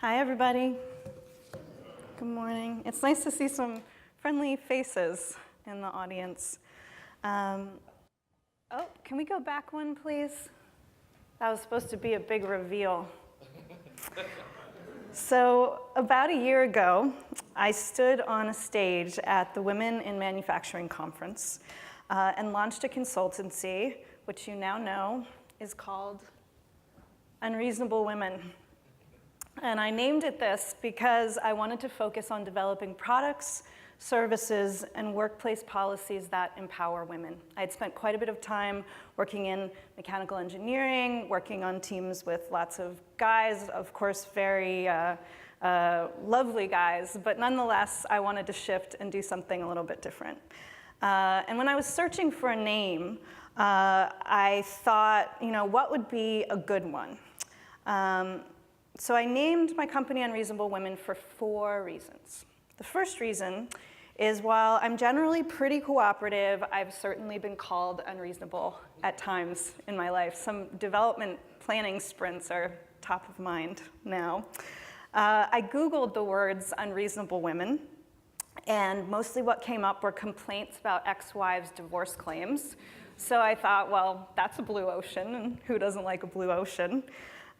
Hi, everybody. Good morning. It's nice to see some friendly faces in the audience. Oh, can we go back one, please? That was supposed to be a big reveal. So about a year ago, I stood on a stage at the Women in Manufacturing conference and launched a consultancy, which you now know is called Unreasonable Women. And I named it this because I wanted to focus on developing products, services, and workplace policies that empower women. I had spent quite a bit of time working in mechanical engineering, working on teams with lots of guys, of course, very lovely guys, but nonetheless, I wanted to shift and do something a little bit different. And when I was searching for a name, I thought, what would be a good one? So I named my company Unreasonable Women for 4 reasons. The first reason is while I'm generally pretty cooperative, I've certainly been called unreasonable at times in my life. Some development planning sprints are top of mind now. I Googled the words unreasonable women, and mostly what came up were complaints about ex-wives' divorce claims. So I thought, well, that's a blue ocean, and who doesn't like a blue ocean?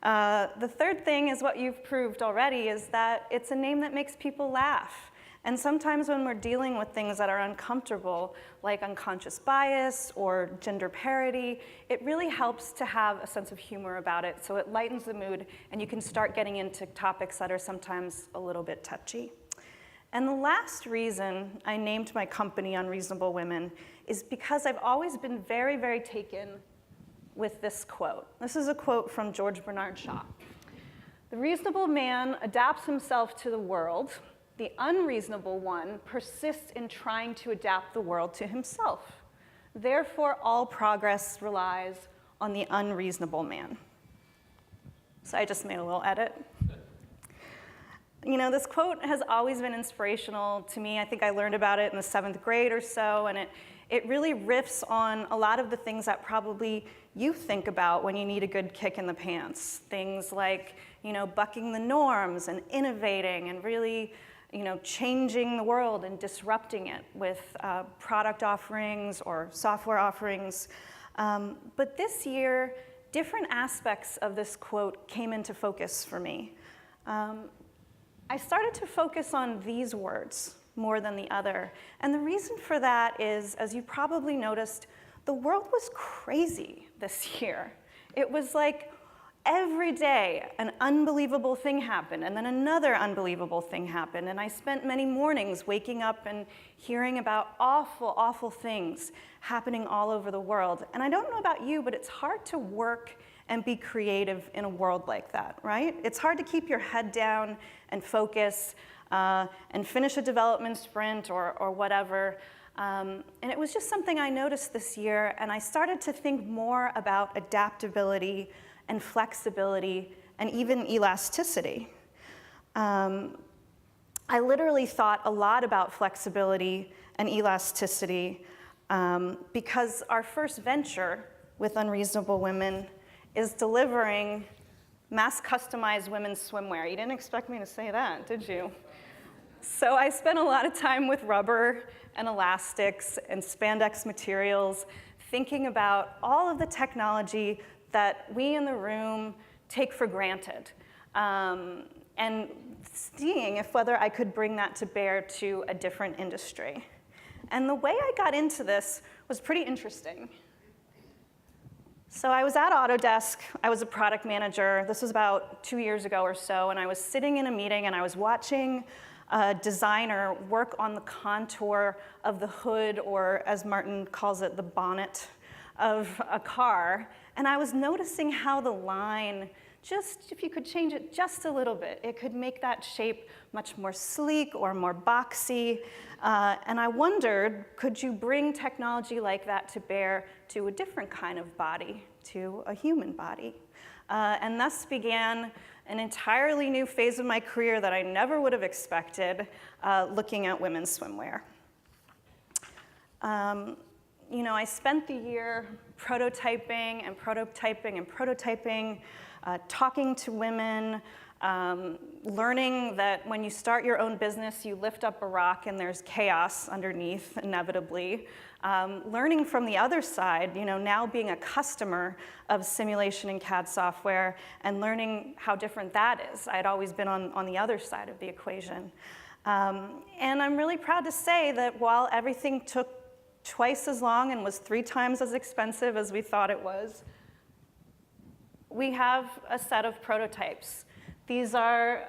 The third thing is what you've proved already, is that it's a name that makes people laugh. And sometimes when we're dealing with things that are uncomfortable, like unconscious bias or gender parity, it really helps to have a sense of humor about it, so it lightens the mood, and you can start getting into topics that are sometimes a little bit touchy. And the last reason I named my company Unreasonable Women is because I've always been very, very taken with this quote. This is a quote from George Bernard Shaw. "The reasonable man adapts himself to the world. The unreasonable one persists in trying to adapt the world to himself. Therefore, all progress relies on the unreasonable man." So I just made a little edit. This quote has always been inspirational to me. I think I learned about it in the 7th grade or so, and it really riffs on a lot of the things that probably you think about when you need a good kick in the pants. Things like, bucking the norms and innovating and really, changing the world and disrupting it with product offerings or software offerings. But this year, different aspects of this quote came into focus for me. I started to focus on these words more than the other. And the reason for that is, as you probably noticed, the world was crazy this year. It was like every day an unbelievable thing happened, and then another unbelievable thing happened. And I spent many mornings waking up and hearing about awful, awful things happening all over the world. And I don't know about you, but it's hard to work and be creative in a world like that, right? It's hard to keep your head down and focus and finish a development sprint or whatever. And it was just something I noticed this year, and I started to think more about adaptability and flexibility and even elasticity. I literally thought a lot about flexibility and elasticity because our first venture with Unreasonable Women is delivering mass-customized women's swimwear. You didn't expect me to say that, did you? So I spent a lot of time with rubber and elastics and spandex materials, thinking about all of the technology that we in the room take for granted, and seeing if whether I could bring that to bear to a different industry. And the way I got into this was pretty interesting. So I was at Autodesk. I was a product manager. This was about 2 years ago or so, and I was sitting in a meeting, and I was watching a designer work on the contour of the hood, or as Martin calls it, the bonnet of a car. And I was noticing how the line, just if you could change it just a little bit, it could make that shape much more sleek or more boxy. And I wondered, could you bring technology like that to bear to a different kind of body, to a human body? And thus began an entirely new phase of my career that I never would have expected, looking at women's swimwear. I spent the year prototyping and prototyping and prototyping, talking to women, Learning that when you start your own business, you lift up a rock and there's chaos underneath, inevitably. Learning from the other side, now being a customer of simulation and CAD software and learning how different that is. I'd always been on the other side of the equation. And I'm really proud to say that while everything took twice as long and was 3 times as expensive as we thought it was, we have a set of prototypes. These are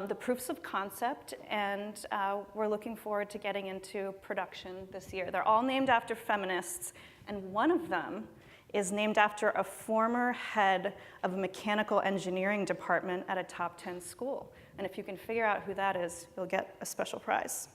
the proofs of concept, and we're looking forward to getting into production this year. They're all named after feminists, and one of them is named after a former head of a mechanical engineering department at a top 10 school. And if you can figure out who that is, you'll get a special prize.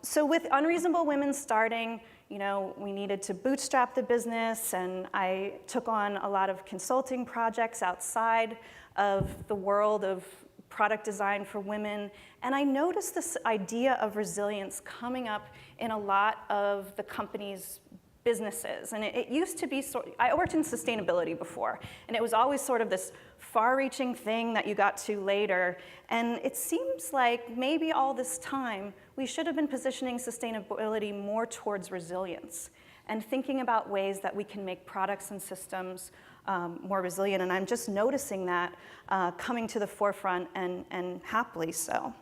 So with Unreasonable Women starting, we needed to bootstrap the business, and I took on a lot of consulting projects outside of the world of product design for women. And I noticed this idea of resilience coming up in a lot of the company's businesses. And it used to be, I worked in sustainability before, and it was always sort of this far-reaching thing that you got to later. And it seems like maybe all this time, we should have been positioning sustainability more towards resilience and thinking about ways that we can make products and systems more resilient. And I'm just noticing that coming to the forefront, and happily so.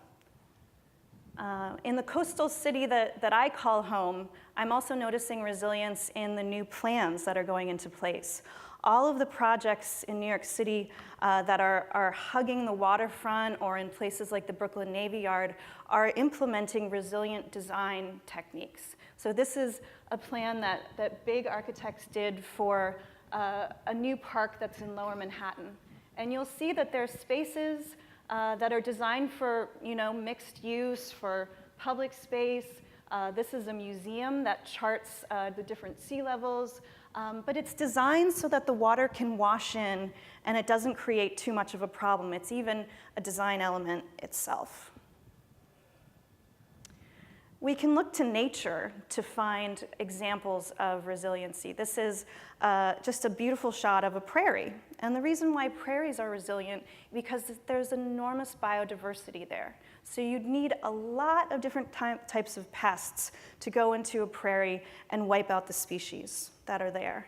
In the coastal city that I call home, I'm also noticing resilience in the new plans that are going into place. All of the projects in New York City that are hugging the waterfront or in places like the Brooklyn Navy Yard are implementing resilient design techniques. So this is a plan that big architects did for a new park that's in Lower Manhattan. And you'll see that there's spaces that are designed for mixed use, for public space. This is a museum that charts the different sea levels, but it's designed so that the water can wash in and it doesn't create too much of a problem. It's even a design element itself. We can look to nature to find examples of resiliency. This is just a beautiful shot of a prairie. And the reason why prairies are resilient is because there's enormous biodiversity there. So you'd need a lot of different types of pests to go into a prairie and wipe out the species that are there.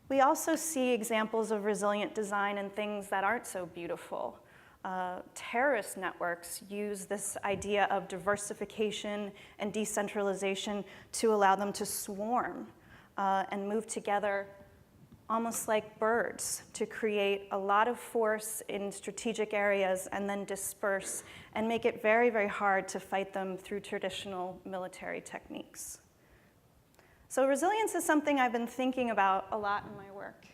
We also see examples of resilient design in things that aren't so beautiful. Terrorist networks use this idea of diversification and decentralization to allow them to swarm and move together almost like birds to create a lot of force in strategic areas and then disperse and make it very, very hard to fight them through traditional military techniques. So resilience is something I've been thinking about a lot in my work.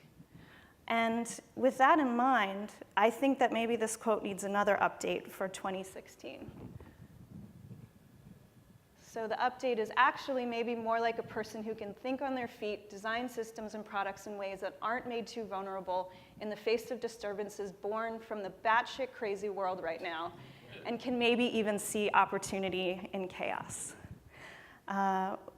And with that in mind, I think that maybe this quote needs another update for 2016. So the update is actually maybe more like a person who can think on their feet, design systems and products in ways that aren't made too vulnerable in the face of disturbances born from the batshit crazy world right now, and can maybe even see opportunity in chaos.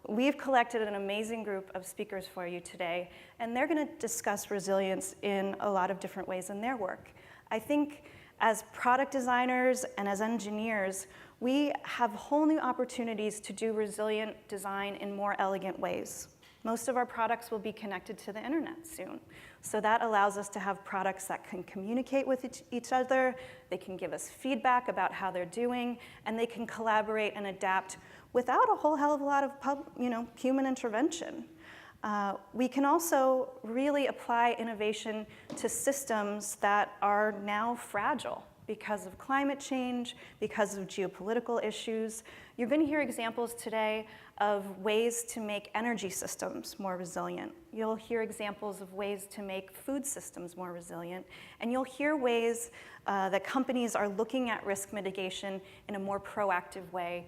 We've collected an amazing group of speakers for you today, and they're going to discuss resilience in a lot of different ways in their work. I think as product designers and as engineers, we have whole new opportunities to do resilient design in more elegant ways. Most of our products will be connected to the internet soon. So that allows us to have products that can communicate with each other, they can give us feedback about how they're doing, and they can collaborate and adapt without a whole hell of a lot of human intervention. We can also really apply innovation to systems that are now fragile because of climate change, because of geopolitical issues. You're going to hear examples today of ways to make energy systems more resilient. You'll hear examples of ways to make food systems more resilient. And you'll hear ways that companies are looking at risk mitigation in a more proactive way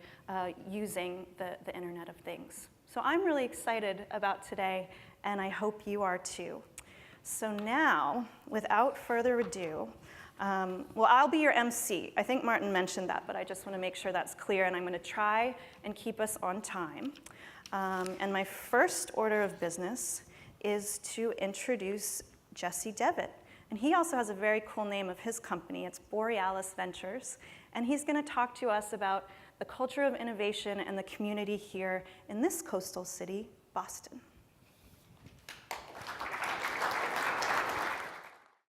using the Internet of Things. So I'm really excited about today, and I hope you are too. So now, without further ado, well, I'll be your MC. I think Martin mentioned that, but I just want to make sure that's clear, and I'm going to try and keep us on time. And my first order of business is to introduce Jessie Devitt. And he also has a very cool name of his company. It's Borealis Ventures. And he's going to talk to us about the culture of innovation and the community here in this coastal city, Boston.